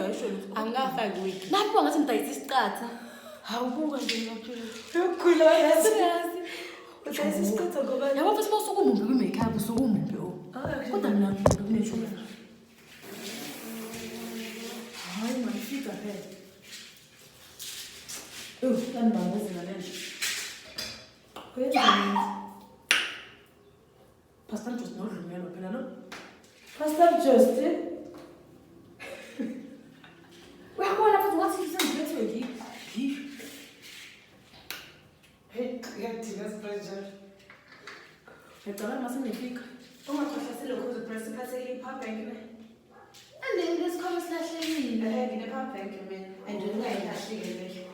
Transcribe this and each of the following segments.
ungasho lutho. Angafaki wiki. Nathi bangathi ngidayisa isiqatha. Awubuka nje ngaphela. Uyokhula yazi. Udayisa isiqatha ngoba yabo futhi basukumumbi kwi-makeup usukumumbi kodwa mina kunethula. hayi mayifika phela. Kanibangezela le nto. Kuyenzani? Pastor Jost nodlumelo phela no? Pastor Jost. Uyabona futhi ngathi sengiphethwe yini? Hey, ngiyadinga sibanjalo. Ngicabanga mase ngifika. Ungakhohlasela lokho uzopress iphathele i-power bank ne? Andeni lesikhoma silahlekile. Ngine-power bank man. And ungayikahlile leyo.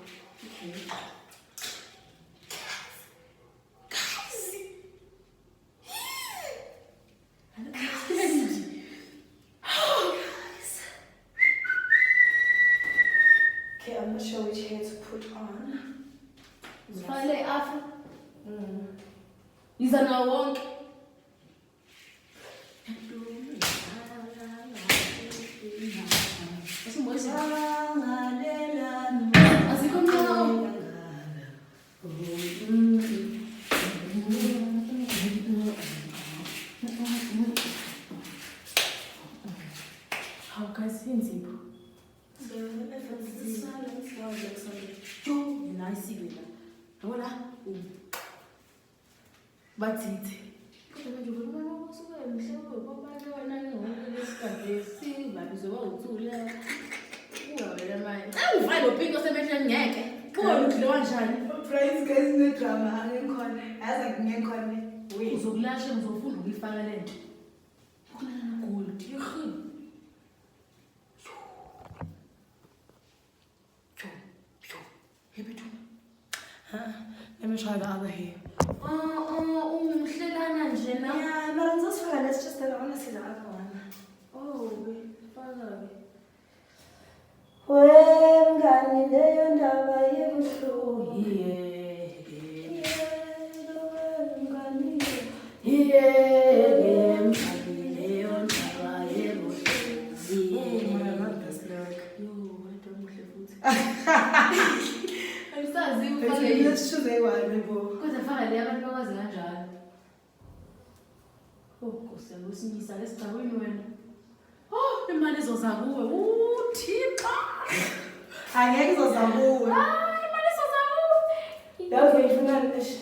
Okay, I'm not sure which hair to put on. Zifale afro. Yiza nawo wonke. Azikho mncane. How guys inzipho. Yo, nice ibela. Yabona? Batsithi. Kodwa manje ubona usuke emhle ngoba wena ngesikhathi babizo bawuthula. Ungavela manje. Uvale upinko semehleni ngeke. Kuba udle kanjani? Praise guys no drama angikhona. Yazi ngiyekhona. Uzokulasha uzofunda ukuyifaka le nto. Ukunana gold. Yehini. Let me try the other hair. Umhlelana nje na. Yeah, but I'm just fine. Let's just I want to see the other one. Oh, fala. Wengani leyo ndaba yebuhlungu. Let's choose a one. Kodwa faka le abantu bakwazi kanjalo. Nkosi ngosinyisa lesigcawini wena. Imali izoza kuwe. Thixo. Angeke izoza kuwe. Imali izoza kuwe. Yabo ifuna leshe.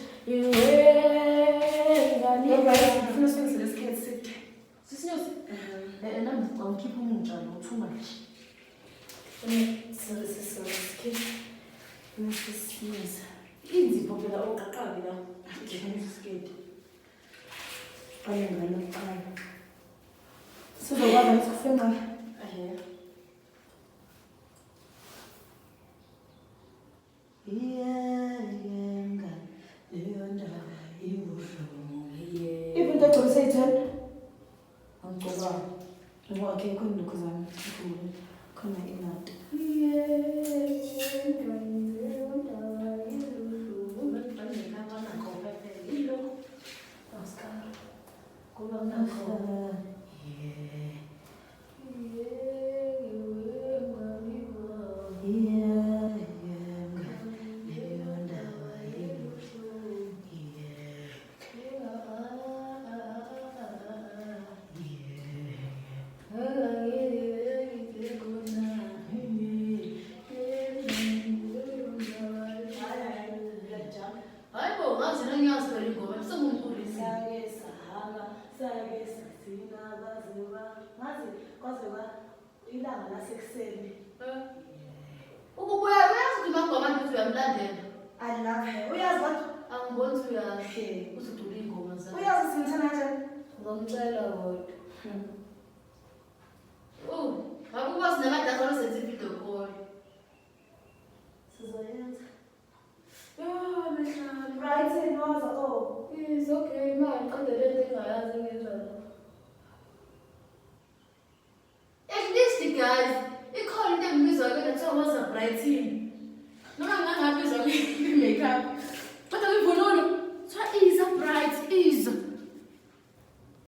Ngani Ngifuna senze lesikhethi sithi. Sisinyosi. Nami ngicawukhipha umutsha lo too much. So this is so sketch. This is Inzipho phela oqaqabi la. Ngiyakuzikedi. Qale ngalo qala. Sizokwazi ukuthi kufenqa. Yenga leyo ndaba ibuhlungu. Even though you say 10. Angicabanga. Ngoba okay khona lokho zami. Khona imali. Ilanga lasekuseni. Ukubuya uyazi ukuthi magoma nje uyamlandela. I love her. Uyazi what? Angiboni ukuthi uyahle. Uzodula ingoma zakhe. Uyazi sinthana kanjani? Ngomcela kodwa.